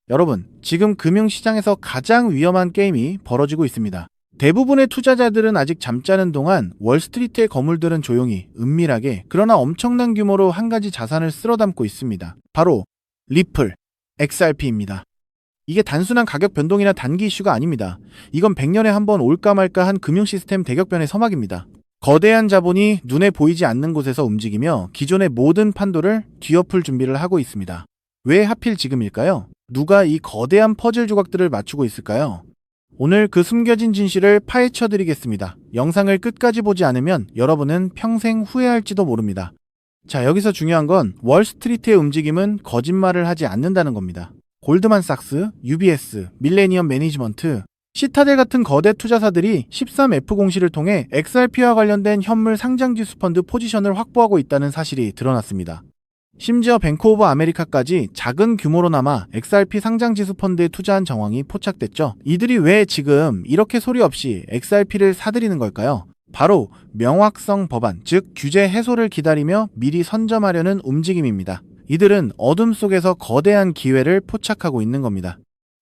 여러분, 지금 금융시장에서 가장 위험한 게임이 벌어지고 있습니다. 대부분의 투자자들은 아직 잠자는 동안 월스트리트의 거물들은 조용히, 은밀하게, 그러나 엄청난 규모로 한 가지 자산을 쓸어 담고 있습니다. 바로 리플, XRP입니다. 이게 단순한 가격 변동이나 단기 이슈가 아닙니다. 이건 100년에 한 번 올까 말까 한 금융 시스템 대격변의 서막입니다. 거대한 자본이 눈에 보이지 않는 곳에서 움직이며 기존의 모든 판도를 뒤엎을 준비를 하고 있습니다. 왜 하필 지금일까요? 누가 이 거대한 퍼즐 조각들을 맞추고 있을까요? 오늘 그 숨겨진 진실을 파헤쳐 드리겠습니다. 영상을 끝까지 보지 않으면 여러분은 평생 후회할지도 모릅니다. 자, 여기서 중요한 건 월스트리트의 움직임은 거짓말을 하지 않는다는 겁니다. 골드만삭스, UBS, 밀레니엄 매니지먼트, 시타델 같은 거대 투자사들이 13F 공시를 통해 XRP와 관련된 현물 상장지수 펀드 포지션을 확보하고 있다는 사실이 드러났습니다. 심지어 뱅크 오브 아메리카까지 작은 규모로나마 XRP 상장지수 펀드에 투자한 정황이 포착됐죠. 이들이 왜 지금 이렇게 소리 없이 XRP를 사들이는 걸까요? 바로 명확성 법안, 즉 규제 해소를 기다리며 미리 선점하려는 움직임입니다. 이들은 어둠 속에서 거대한 기회를 포착하고 있는 겁니다.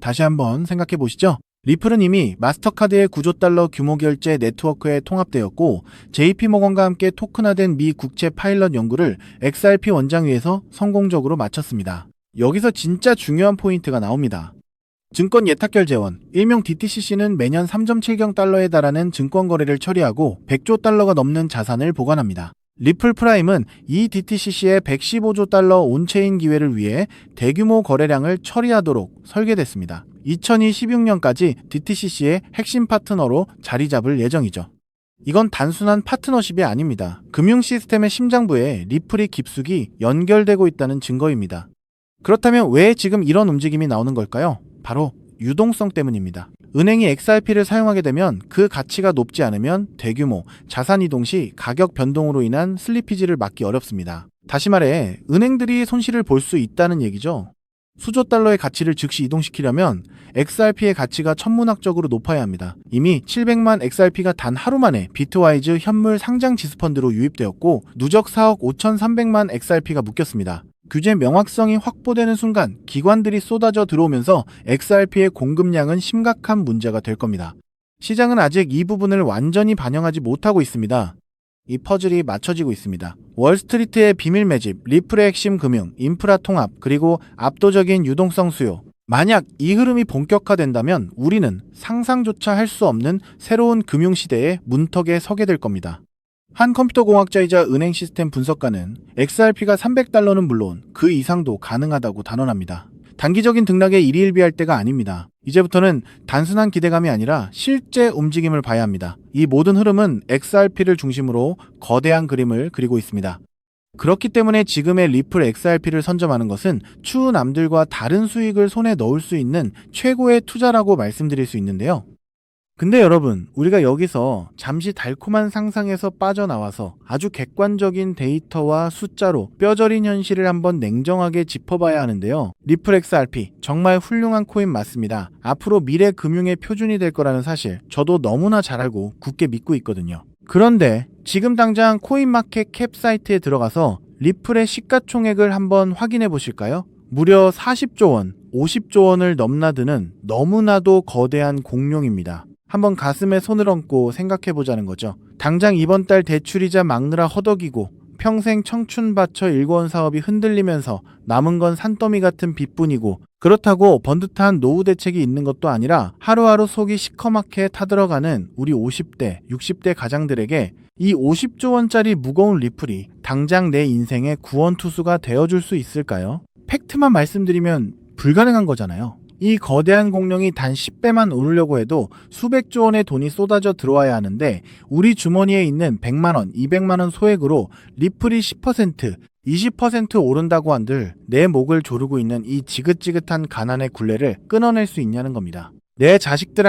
다시 한번 생각해 보시죠. 리플은 이미 마스터카드의 9조 달러 규모 결제 네트워크에 통합되었고 JP모건과 함께 토큰화된 미 국채 파일럿 연구를 XRP 원장 위에서 성공적으로 마쳤습니다. 여기서 진짜 중요한 포인트가 나옵니다. 증권 예탁결 재원, 일명 DTCC는 매년 3.7경 달러에 달하는 증권 거래를 처리하고 100조 달러가 넘는 자산을 보관합니다. 리플 프라임은 이 DTCC의 115조 달러 온체인 기회를 위해 대규모 거래량을 처리하도록 설계됐습니다. 2026년까지 DTCC의 핵심 파트너로 자리 잡을 예정이죠. 이건 단순한 파트너십이 아닙니다. 금융 시스템의 심장부에 리플이 깊숙이 연결되고 있다는 증거입니다. 그렇다면 왜 지금 이런 움직임이 나오는 걸까요? 바로 유동성 때문입니다. 은행이 XRP를 사용하게 되면 그 가치가 높지 않으면 대규모 자산 이동 시 가격 변동으로 인한 슬리피지를 막기 어렵습니다. 다시 말해 은행들이 손실을 볼 수 있다는 얘기죠. 수조 달러의 가치를 즉시 이동시키려면 XRP의 가치가 천문학적으로 높아야 합니다. 이미 700만 XRP가 단 하루 만에 비트와이즈 현물 상장 지수펀드로 유입되었고 누적 4억 5,300만 XRP가 묶였습니다. 규제 명확성이 확보되는 순간 기관들이 쏟아져 들어오면서 XRP의 공급량은 심각한 문제가 될 겁니다. 시장은 아직 이 부분을 완전히 반영하지 못하고 있습니다. 이 퍼즐이 맞춰지고 있습니다. 월스트리트의 비밀 매집, 리플의 핵심 금융, 인프라 통합, 그리고 압도적인 유동성 수요. 만약 이 흐름이 본격화된다면 우리는 상상조차 할 수 없는 새로운 금융시대의 문턱에 서게 될 겁니다. 한 컴퓨터공학자이자 은행 시스템 분석가는 XRP가 300달러는 물론 그 이상도 가능하다고 단언합니다. 단기적인 등락에 일희일비할 때가 아닙니다. 이제부터는 단순한 기대감이 아니라 실제 움직임을 봐야 합니다. 이 모든 흐름은 XRP를 중심으로 거대한 그림을 그리고 있습니다. 그렇기 때문에 지금의 리플 XRP를 선점하는 것은 추후 남들과 다른 수익을 손에 넣을 수 있는 최고의 투자라고 말씀드릴 수 있는데요. 근데 여러분, 우리가 여기서 잠시 달콤한 상상에서 빠져나와서 아주 객관적인 데이터와 숫자로 뼈저린 현실을 한번 냉정하게 짚어봐야 하는데요. 리플 XRP, 정말 훌륭한 코인 맞습니다. 앞으로 미래 금융의 표준이 될 거라는 사실, 저도 너무나 잘 알고 굳게 믿고 있거든요. 그런데 지금 당장 코인마켓 캡 사이트에 들어가서 리플의 시가총액을 한번 확인해 보실까요? 무려 40조 원, 50조 원을 넘나드는 너무나도 거대한 공룡입니다. 한번 가슴에 손을 얹고 생각해보자는 거죠. 당장 이번 달 대출이자 막느라 허덕이고 평생 청춘 바쳐 일궈온 사업이 흔들리면서 남은 건 산더미 같은 빚뿐이고 그렇다고 번듯한 노후 대책이 있는 것도 아니라 하루하루 속이 시커멓게 타들어가는 우리 50대, 60대 가장들에게 이 50조 원짜리 무거운 리플이 당장 내 인생의 구원투수가 되어줄 수 있을까요? 팩트만 말씀드리면 불가능한 거잖아요. 이 거대한 공룡이 단 10배만 오르려고 해도 수백조 원의 돈이 쏟아져 들어와야 하는데 우리 주머니에 있는 100만원, 200만원 소액으로 리플이 10%, 20% 오른다고 한들 내 목을 조르고 있는 이 지긋지긋한 가난의 굴레를 끊어낼 수 있냐는 겁니다. 내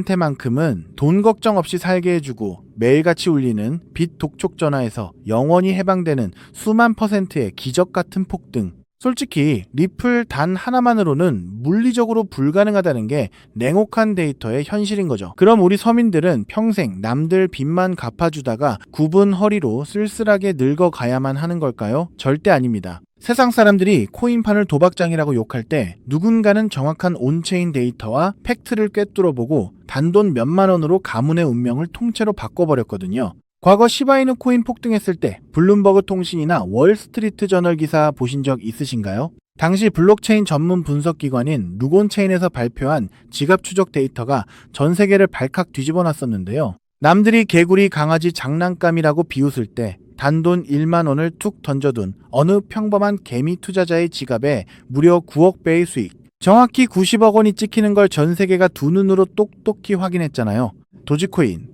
자식들한테만큼은 돈 걱정 없이 살게 해주고 매일같이 울리는 빚 독촉 전화에서 영원히 해방되는 수만 퍼센트의 기적 같은 폭등. 솔직히 리플 단 하나만으로는 물리적으로 불가능하다는 게 냉혹한 데이터의 현실인 거죠. 그럼 우리 서민들은 평생 남들 빚만 갚아주다가 굽은 허리로 쓸쓸하게 늙어가야만 하는 걸까요? 절대 아닙니다. 세상 사람들이 코인판을 도박장이라고 욕할 때 누군가는 정확한 온체인 데이터와 팩트를 꿰뚫어보고 단돈 몇만 원으로 가문의 운명을 통째로 바꿔버렸거든요. 과거 시바이누 코인 폭등했을 때 블룸버그 통신이나 월스트리트 저널 기사 보신 적 있으신가요? 당시 블록체인 전문 분석기관인 루곤체인에서 발표한 지갑 추적 데이터가 전 세계를 발칵 뒤집어 놨었는데요. 남들이 개구리 강아지 장난감이라고 비웃을 때 단돈 1만 원을 툭 던져둔 어느 평범한 개미 투자자의 지갑에 무려 9억 배의 수익, 정확히 90억 원이 찍히는 걸 전 세계가 두 눈으로 똑똑히 확인했잖아요. 도지코인,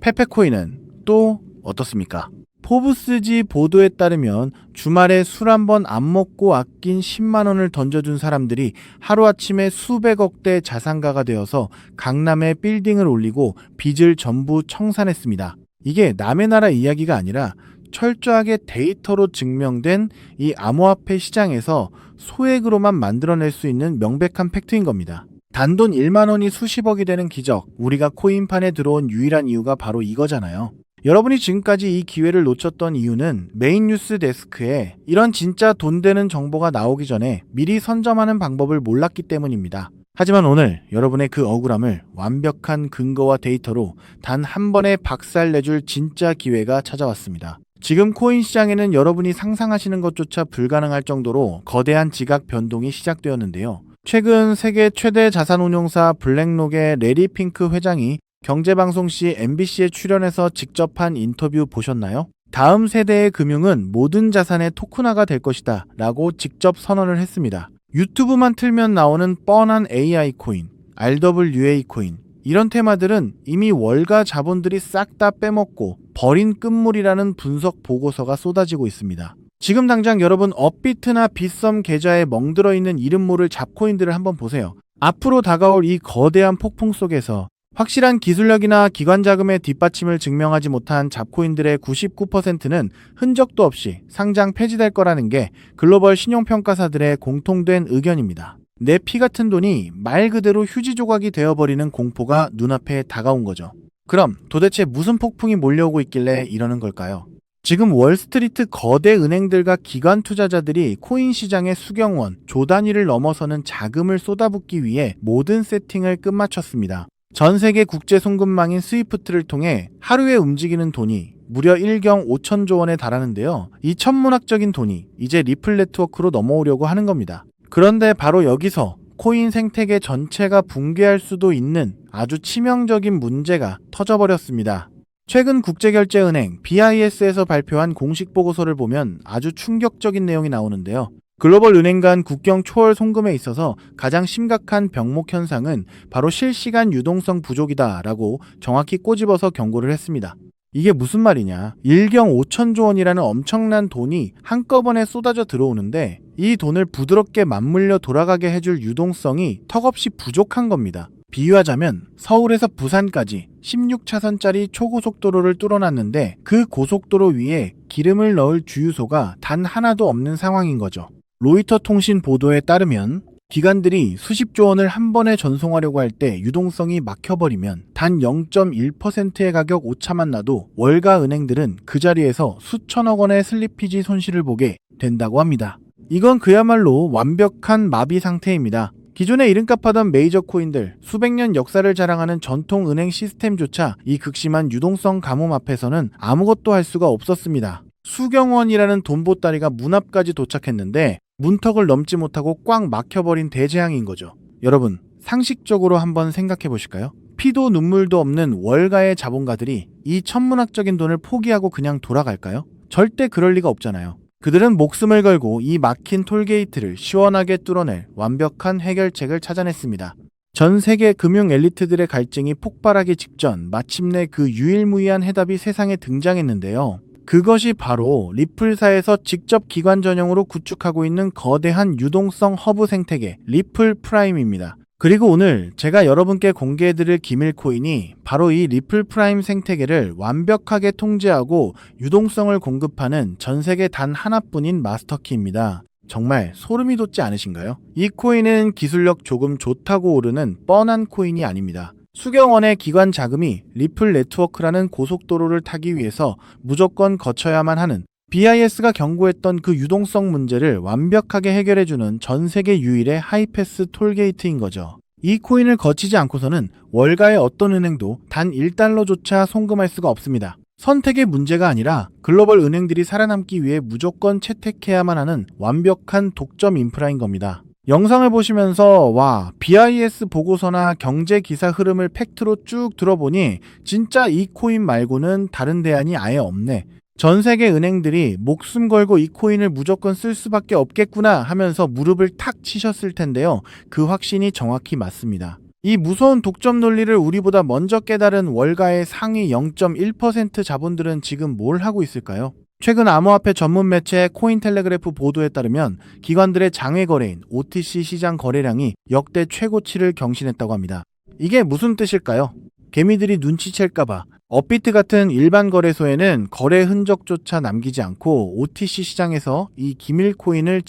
페페코인은 또 어떻습니까? 포브스지 보도에 따르면 주말에 술 한 번 안 먹고 아낀 10만 원을 던져준 사람들이 하루아침에 수백억대 자산가가 되어서 강남에 빌딩을 올리고 빚을 전부 청산했습니다. 이게 남의 나라 이야기가 아니라 철저하게 데이터로 증명된 이 암호화폐 시장에서 소액으로만 만들어낼 수 있는 명백한 팩트인 겁니다. 단돈 1만 원이 수십억이 되는 기적, 우리가 코인판에 들어온 유일한 이유가 바로 이거잖아요. 여러분이 지금까지 이 기회를 놓쳤던 이유는 메인 뉴스 데스크에 이런 진짜 돈 되는 정보가 나오기 전에 미리 선점하는 방법을 몰랐기 때문입니다. 하지만 오늘 여러분의 그 억울함을 완벽한 근거와 데이터로 단 한 번에 박살내줄 진짜 기회가 찾아왔습니다. 지금 코인 시장에는 여러분이 상상하시는 것조차 불가능할 정도로 거대한 지각 변동이 시작되었는데요. 최근 세계 최대 자산운용사 블랙록의 레리 핑크 회장이 경제방송 시 MBC에 출연해서 직접 한 인터뷰 보셨나요? 다음 세대의 금융은 모든 자산의 토큰화가 될 것이다 라고 직접 선언을 했습니다. 유튜브만 틀면 나오는 뻔한 AI 코인, RWA 코인, 이런 테마들은 이미 월가 자본들이 싹 다 빼먹고 버린 끝물이라는 분석 보고서가 쏟아지고 있습니다. 지금 당장 여러분 업비트나 빗썸 계좌에 멍들어 있는 이름 모를 잡코인들을 한번 보세요. 앞으로 다가올 이 거대한 폭풍 속에서 확실한 기술력이나 기관 자금의 뒷받침을 증명하지 못한 잡코인들의 99%는 흔적도 없이 상장 폐지될 거라는 게 글로벌 신용평가사들의 공통된 의견입니다. 내 피 같은 돈이 말 그대로 휴지 조각이 되어버리는 공포가 눈앞에 다가온 거죠. 그럼 도대체 무슨 폭풍이 몰려오고 있길래 이러는 걸까요? 지금 월스트리트 거대 은행들과 기관 투자자들이 코인 시장의 수경원, 조 단위를 넘어서는 자금을 쏟아붓기 위해 모든 세팅을 끝마쳤습니다. 전 세계 국제 송금망인 스위프트를 통해 하루에 움직이는 돈이 무려 1경 5천조 원에 달하는데요. 이 천문학적인 돈이 이제 리플 네트워크로 넘어오려고 하는 겁니다. 그런데 바로 여기서 코인 생태계 전체가 붕괴할 수도 있는 아주 치명적인 문제가 터져버렸습니다. 최근 국제결제은행 BIS에서 발표한 공식 보고서를 보면 아주 충격적인 내용이 나오는데요. 글로벌 은행 간 국경 초월 송금에 있어서 가장 심각한 병목 현상은 바로 실시간 유동성 부족이다라고 정확히 꼬집어서 경고를 했습니다. 이게 무슨 말이냐? 1경 5천조 원이라는 엄청난 돈이 한꺼번에 쏟아져 들어오는데 이 돈을 부드럽게 맞물려 돌아가게 해줄 유동성이 턱없이 부족한 겁니다. 비유하자면 서울에서 부산까지 16차선짜리 초고속도로를 뚫어놨는데 그 고속도로 위에 기름을 넣을 주유소가 단 하나도 없는 상황인 거죠. 로이터 통신 보도에 따르면 기관들이 수십조 원을 한 번에 전송하려고 할 때 유동성이 막혀버리면 단 0.1%의 가격 오차만 나도 월가 은행들은 그 자리에서 수천억 원의 슬리피지 손실을 보게 된다고 합니다. 이건 그야말로 완벽한 마비 상태입니다. 기존에 이름값 하던 메이저 코인들, 수백 년 역사를 자랑하는 전통 은행 시스템조차 이 극심한 유동성 가뭄 앞에서는 아무것도 할 수가 없었습니다. 수경원이라는 돈보따리가 문 앞까지 도착했는데 문턱을 넘지 못하고 꽉 막혀버린 대재앙인 거죠. 여러분, 상식적으로 한번 생각해 보실까요? 피도 눈물도 없는 월가의 자본가들이 이 천문학적인 돈을 포기하고 그냥 돌아갈까요? 절대 그럴 리가 없잖아요. 그들은 목숨을 걸고 이 막힌 톨게이트를 시원하게 뚫어낼 완벽한 해결책을 찾아냈습니다. 전 세계 금융 엘리트들의 갈증이 폭발하기 직전 마침내 그 유일무이한 해답이 세상에 등장했는데요. 그것이 바로 리플사에서 직접 기관 전용으로 구축하고 있는 거대한 유동성 허브 생태계 리플 프라임입니다. 그리고 오늘 제가 여러분께 공개해드릴 기밀 코인이 바로 이 리플 프라임 생태계를 완벽하게 통제하고 유동성을 공급하는 전 세계 단 하나뿐인 마스터키입니다. 정말 소름이 돋지 않으신가요? 이 코인은 기술력 조금 좋다고 오르는 뻔한 코인이 아닙니다. 수경원의 기관 자금이 리플 네트워크라는 고속도로를 타기 위해서 무조건 거쳐야만 하는 BIS가 경고했던 그 유동성 문제를 완벽하게 해결해주는 전 세계 유일의 하이패스 톨게이트인 거죠. 이 코인을 거치지 않고서는 월가의 어떤 은행도 단 1달러조차 송금할 수가 없습니다. 선택의 문제가 아니라 글로벌 은행들이 살아남기 위해 무조건 채택해야만 하는 완벽한 독점 인프라인 겁니다. 영상을 보시면서 와, BIS 보고서나 경제 기사 흐름을 팩트로 쭉 들어보니 진짜 이 코인 말고는 다른 대안이 아예 없네. 전 세계 은행들이 목숨 걸고 이 코인을 무조건 쓸 수밖에 없겠구나 하면서 무릎을 탁 치셨을 텐데요. 그 확신이 정확히 맞습니다. 이 무서운 독점 논리를 우리보다 먼저 깨달은 월가의 상위 0.1% 자본들은 지금 뭘 하고 있을까요? 최근 암호화폐 전문 매체 코인텔레그래프 보도에 따르면 기관들의 장외 거래인 OTC 시장 거래량이 역대 최고치를 경신했다고 합니다. 이게 무슨 뜻일까요? 개미들이 눈치챌까봐 업비트 같은 일반 거래소에는 거래 흔적조차 남기지 않고 OTC 시장에서 이 기밀 코인을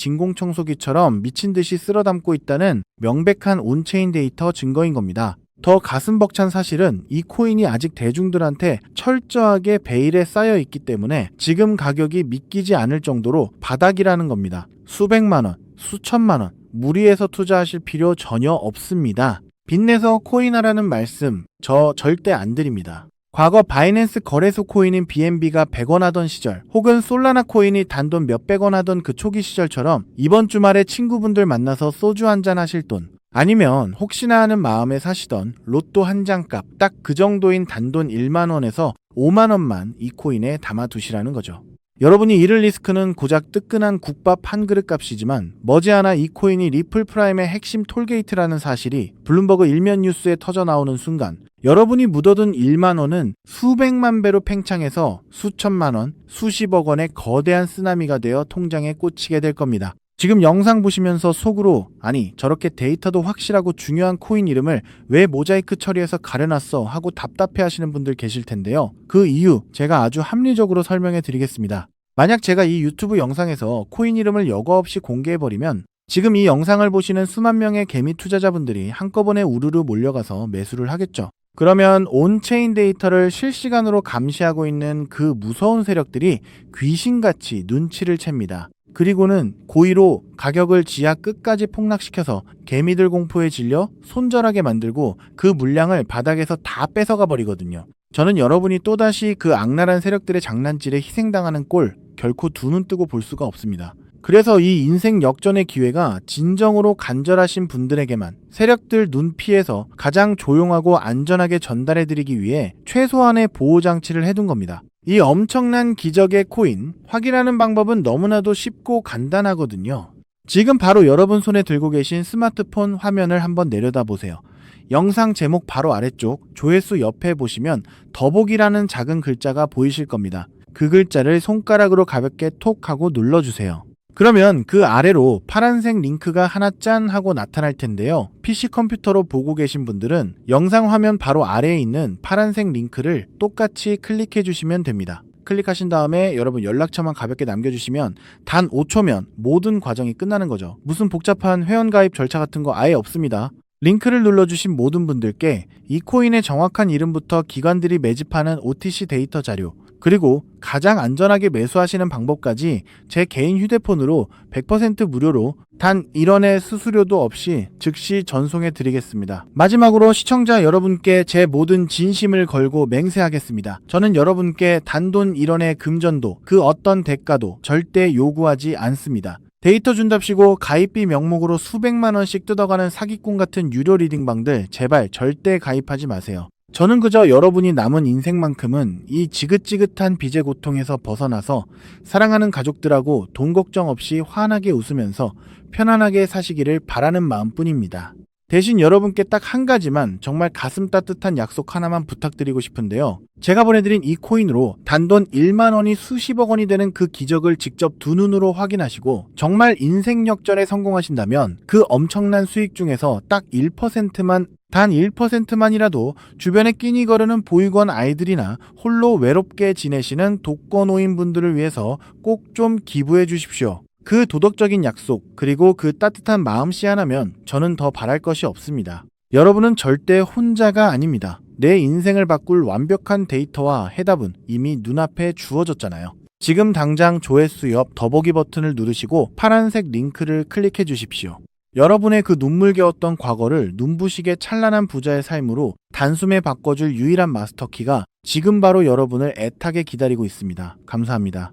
진공청소기처럼 미친 듯이 쓸어 담고 있다는 명백한 온체인 데이터 증거인 겁니다. 더 가슴 벅찬 사실은 이 코인이 아직 대중들한테 철저하게 베일에 쌓여 있기 때문에 지금 가격이 믿기지 않을 정도로 바닥이라는 겁니다. 수백만 원, 수천만 원, 무리해서 투자하실 필요 전혀 없습니다. 빚내서 코인하라는 말씀 저 절대 안 드립니다. 과거 바이낸스 거래소 코인인 BNB가 100원 하던 시절, 혹은 솔라나 코인이 단돈 몇백 원 하던 그 초기 시절처럼 이번 주말에 친구분들 만나서 소주 한잔 하실 돈, 아니면 혹시나 하는 마음에 사시던 로또 한 장 값 딱 그 정도인 단돈 1만 원에서 5만 원만 이 코인에 담아두시라는 거죠. 여러분이 잃을 리스크는 고작 뜨끈한 국밥 한 그릇 값이지만 머지않아 이 코인이 리플 프라임의 핵심 톨게이트라는 사실이 블룸버그 일면 뉴스에 터져 나오는 순간 여러분이 묻어둔 1만 원은 수백만 배로 팽창해서 수천만 원, 수십억 원의 거대한 쓰나미가 되어 통장에 꽂히게 될 겁니다. 지금 영상 보시면서 속으로 아니 저렇게 데이터도 확실하고 중요한 코인 이름을 왜 모자이크 처리해서 가려놨어 하고 답답해 하시는 분들 계실 텐데요. 그 이유 제가 아주 합리적으로 설명해 드리겠습니다. 만약 제가 이 유튜브 영상에서 코인 이름을 여과 없이 공개해버리면 지금 이 영상을 보시는 수만 명의 개미 투자자분들이 한꺼번에 우르르 몰려가서 매수를 하겠죠. 그러면 온체인 데이터를 실시간으로 감시하고 있는 그 무서운 세력들이 귀신같이 눈치를 챕니다. 그리고는 고의로 가격을 지하 끝까지 폭락시켜서 개미들 공포에 질려 손절하게 만들고 그 물량을 바닥에서 다 뺏어가 버리거든요. 저는 여러분이 또다시 그 악랄한 세력들의 장난질에 희생당하는 꼴 결코 두 눈 뜨고 볼 수가 없습니다. 그래서 이 인생 역전의 기회가 진정으로 간절하신 분들에게만 세력들 눈 피해서 가장 조용하고 안전하게 전달해드리기 위해 최소한의 보호장치를 해둔 겁니다. 이 엄청난 기적의 코인, 확인하는 방법은 너무나도 쉽고 간단하거든요. 지금 바로 여러분 손에 들고 계신 스마트폰 화면을 한번 내려다 보세요. 영상 제목 바로 아래쪽 조회수 옆에 보시면 더보기라는 작은 글자가 보이실 겁니다. 그 글자를 손가락으로 가볍게 톡 하고 눌러주세요. 그러면 그 아래로 파란색 링크가 하나 짠 하고 나타날 텐데요. PC 컴퓨터로 보고 계신 분들은 영상 화면 바로 아래에 있는 파란색 링크를 똑같이 클릭해 주시면 됩니다. 클릭하신 다음에 여러분 연락처만 가볍게 남겨주시면 단 5초면 모든 과정이 끝나는 거죠. 무슨 복잡한 회원가입 절차 같은 거 아예 없습니다. 링크를 눌러주신 모든 분들께 이 코인의 정확한 이름부터 기관들이 매집하는 OTC 데이터 자료, 그리고 가장 안전하게 매수하시는 방법까지 제 개인 휴대폰으로 100% 무료로 단 1원의 수수료도 없이 즉시 전송해 드리겠습니다. 마지막으로 시청자 여러분께 제 모든 진심을 걸고 맹세하겠습니다. 저는 여러분께 단돈 1원의 금전도 그 어떤 대가도 절대 요구하지 않습니다. 데이터 준답시고 가입비 명목으로 수백만 원씩 뜯어가는 사기꾼 같은 유료 리딩방들 제발 절대 가입하지 마세요. 저는 그저 여러분이 남은 인생만큼은 이 지긋지긋한 빚의 고통에서 벗어나서 사랑하는 가족들하고 돈 걱정 없이 환하게 웃으면서 편안하게 사시기를 바라는 마음뿐입니다. 대신 여러분께 딱 한 가지만 정말 가슴 따뜻한 약속 하나만 부탁드리고 싶은데요. 제가 보내드린 이 코인으로 단돈 1만 원이 수십억 원이 되는 그 기적을 직접 두 눈으로 확인하시고 정말 인생 역전에 성공하신다면 그 엄청난 수익 중에서 딱 1%만 단 1%만이라도 주변에 끼니 거르는 보육원 아이들이나 홀로 외롭게 지내시는 독거노인 분들을 위해서 꼭 좀 기부해 주십시오. 그 도덕적인 약속 그리고 그 따뜻한 마음씨 하나면 저는 더 바랄 것이 없습니다. 여러분은 절대 혼자가 아닙니다. 내 인생을 바꿀 완벽한 데이터와 해답은 이미 눈앞에 주어졌잖아요. 지금 당장 조회수 옆 더보기 버튼을 누르시고 파란색 링크를 클릭해 주십시오. 여러분의 그 눈물겨웠던 과거를 눈부시게 찬란한 부자의 삶으로 단숨에 바꿔줄 유일한 마스터키가 지금 바로 여러분을 애타게 기다리고 있습니다. 감사합니다.